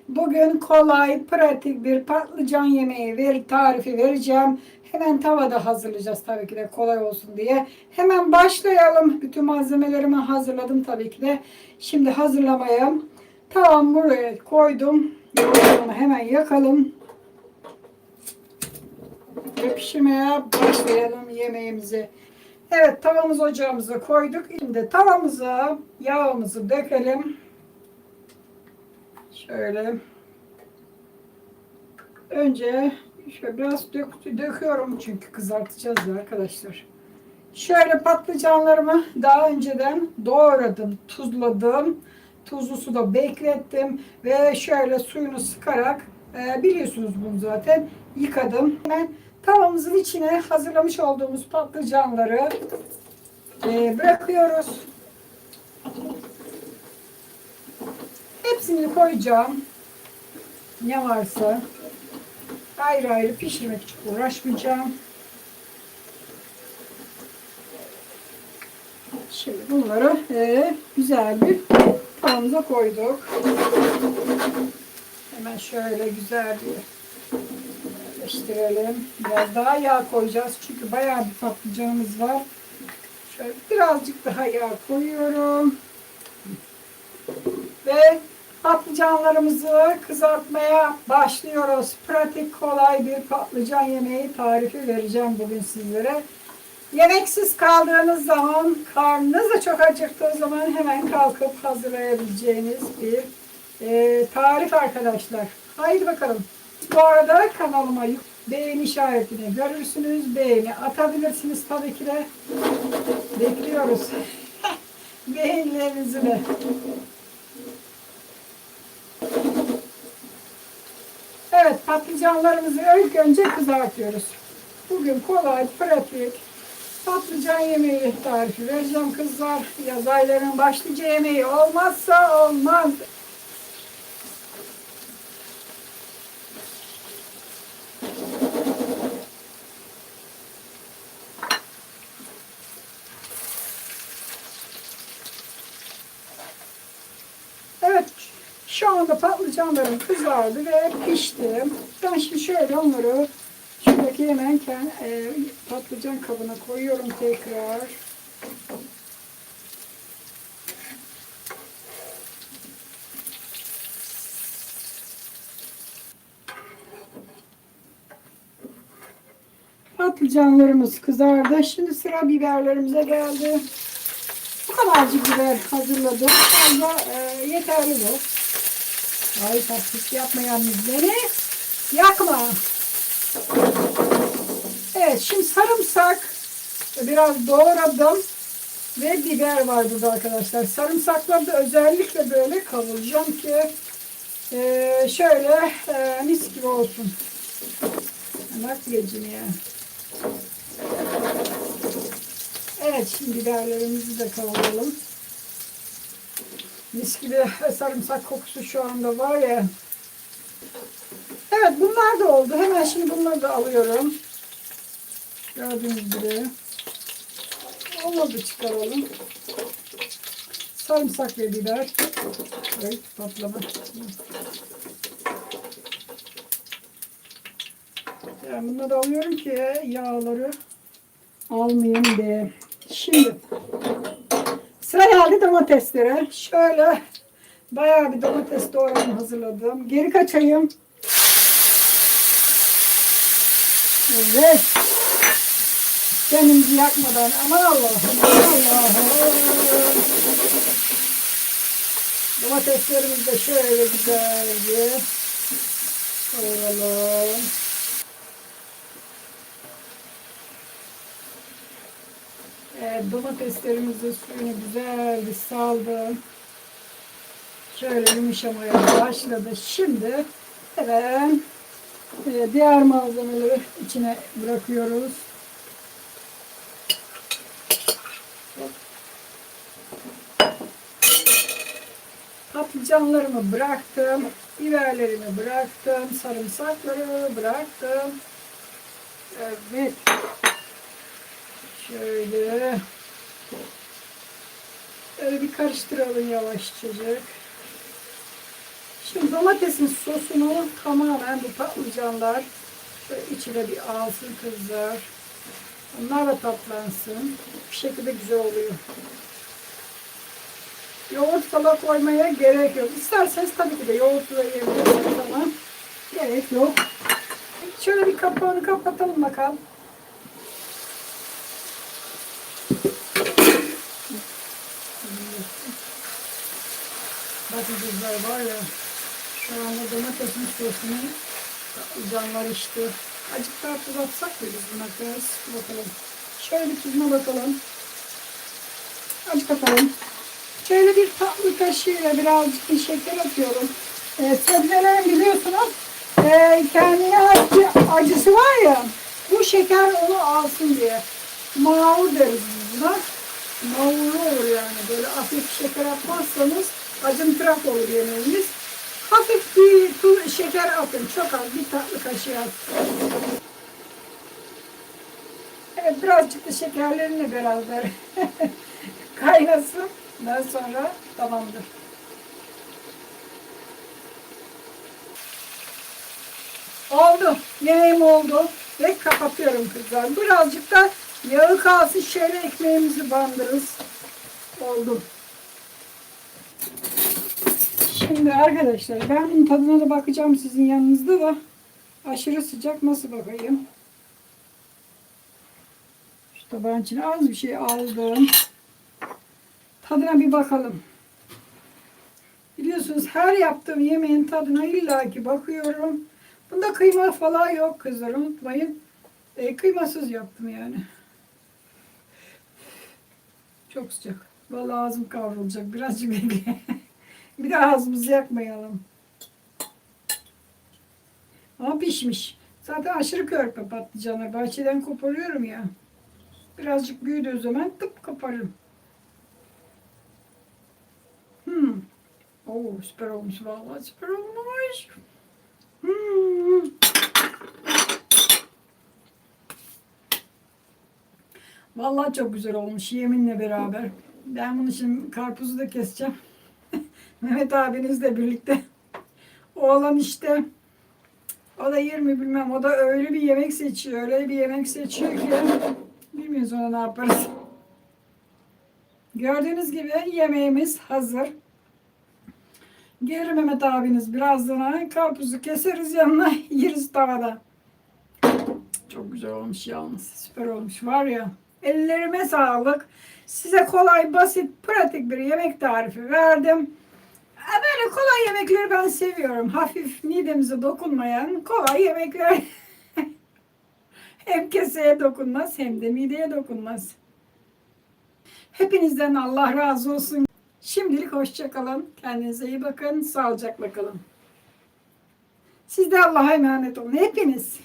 Bugün kolay, pratik bir patlıcan yemeği tarifi vereceğim. Hemen tavada hazırlayacağız tabii ki de kolay olsun diye. Hemen başlayalım. Bütün malzemelerimi hazırladım tabii ki de. Şimdi hazırlamaya. Tamam, buraya koydum. Yoğurduğumu hemen yakalım. Ve pişirmeye başlayalım yemeğimizi. Evet, tavamızı ocağımıza koyduk. Şimdi tavamıza yağımızı dökelim. Şöyle. Önce şöyle biraz döküyorum çünkü kızartacağız ya arkadaşlar. Şöyle patlıcanlarımı daha önceden doğradım, tuzladım. Tuzlu suda beklettim ve şöyle suyunu sıkarak biliyorsunuz bunu zaten yıkadım. Hemen tavamızın içine hazırlamış olduğumuz patlıcanları bırakıyoruz. Hepsini koyacağım. Ne varsa ayrı ayrı pişirmek için uğraşmayacağım. Şimdi bunları güzel bir tavamıza koyduk. Hemen şöyle güzel bir yerleştirelim. Biraz daha yağ koyacağız çünkü bayağı bir patlıcanımız var. Şöyle birazcık daha yağ koyuyorum. Ve patlıcanlarımızı kızartmaya başlıyoruz. Pratik, kolay bir patlıcan yemeği tarifi vereceğim bugün sizlere. Yemeksiz kaldığınız zaman, karnınız da çok acıktığı zaman hemen kalkıp hazırlayabileceğiniz bir tarif arkadaşlar. Haydi bakalım. Bu arada kanalıma beğeni işaretini görürsünüz. Beğeni atabilirsiniz tabii ki de. Bekliyoruz. Beğenilerinizi de. Evet, patlıcanlarımızı ilk önce kızartıyoruz. Bugün kolay, pratik patlıcan yemeği tarifi vereceğim kızlar. Yaz aylarının başlıca yemeği olmazsa olmaz. Evet, şu anda patlıcanlarım kızardı ve pişti. Ben şimdi şöyle onları şuradaki hemen patlıcan kabına koyuyorum tekrar. Patlıcanlarımız kızardı. Şimdi sıra biberlerimize geldi. Bu kadarcık biber hazırladım. Fazla yeterli bu. Ay tatlısı yapmayan beni yakma. Evet, şimdi sarımsak biraz doğradım ve biber var burada arkadaşlar. Sarımsakları da özellikle böyle kavuracağım ki şöyle mis gibi olsun. Bak geçin ya. Evet, şimdi biberlerimizi de kavuralım. Mis gibi sarımsak kokusu şu anda var ya. Evet, bunlar da oldu. Hemen şimdi bunları da alıyorum. Gördüğünüz gibi. Onları da çıkaralım. Sarımsak ve biber. Evet, patlama. Yani bunları da alıyorum ki yağları almayayım diye. Şimdi sıra geldi domateslere. Şöyle bayağı bir domates doğramı hazırladım. Geri kaçayım. Evet. Kendimizi yakmadan. Aman Allah'ım. Allah'ım. Domateslerimizi de şöyle güzelce koyalım. Evet, domateslerimizin suyunu güzel bir saldım. Şöyle yumuşamaya başladı. Şimdi hemen diğer malzemeleri içine bırakıyoruz. Patlıcanlarımı bıraktım. Biberlerimi bıraktım. Sarımsakları bıraktım. Evet. Şöyle bir karıştıralım yavaşçacık. Şimdi domatesin sosunu tamamen bu patlıcanlar şöyle içine bir alsın kızlar. Onlar da tatlansın. Bir şekilde güzel oluyor. Yoğurt falan koymaya gerek yok. İsterseniz tabii ki de yoğurtla yiyebilirsiniz ama gerek yok. Şöyle bir kapağını kapatalım bakalım. Bakın kızlar var ya, şu anda domatesin sosunu patlıcanlar işte. Azıcık daha tuz atsak mı biz buna kız? Bakalım. Şöyle bir tuzuna bakalım. Azıcık atalım. Şöyle bir tatlı kaşığıyla birazcık bir şeker atıyorum. Sebzelerin biliyorsunuz kendine ait bir acısı var ya, bu şeker onu alsın diye. Mağur deriz biz buna. Mağurlu olur yani. Böyle hafif şeker atmazsanız acımtırak olur yemeğiniz. Hafif bir tuz, şeker atın. Çok az, bir tatlı kaşığı atın. Evet, birazcık da şekerlerinle beraber kaynasın. Daha sonra tamamdır. Oldu. Yemeğim oldu. Ve kapatıyorum kızlar. Birazcık da yağı kalsın. Şöyle ekmeğimizi bandırırız. Oldu. Şimdi arkadaşlar ben bunun tadına da bakacağım sizin yanınızda da. Aşırı sıcak, nasıl bakayım? Şu tabağın içine az bir şey aldım. Tadına bir bakalım. Biliyorsunuz her yaptığım yemeğin tadına illaki bakıyorum. Bunda kıyma falan yok kızlar, unutmayın. Kıymasız yaptım yani. Çok sıcak. Vallahi ağzım kavrulacak. Birazcık bekle. Bir de ağzımızı yakmayalım. Ama pişmiş. Zaten aşırı körpe patlıcanlar. Bahçeden koparıyorum ya. Birazcık büyüdüğü zaman tıp koparırım. Oo, süper olmuş vallahi, süper olmuş. Vallahi çok güzel olmuş yeminle beraber. Ben bunu şimdi karpuzu da keseceğim. Mehmet abinizle birlikte. Oğlan işte, o da 20 bilmem, o da öyle bir yemek seçiyor. Öyle bir yemek seçiyor ki bilmiyoruz ona ne yaparız. Gördüğünüz gibi yemeğimiz hazır. Gelir Mehmet abiniz birazdan, karpuzu keseriz yanına yeriz tavada. Çok güzel olmuş yalnız. Süper olmuş var ya. Ellerime sağlık. Size kolay, basit, pratik bir yemek tarifi verdim. Böyle kolay yemekleri ben seviyorum. Hafif, midemize dokunmayan kolay yemekler. Hem keseye dokunmaz hem de mideye dokunmaz. Hepinizden Allah razı olsun. Şimdilik hoşça kalın. Kendinize iyi bakın. Sağlıcakla kalın. Siz de Allah'a emanet olun. Hepiniz.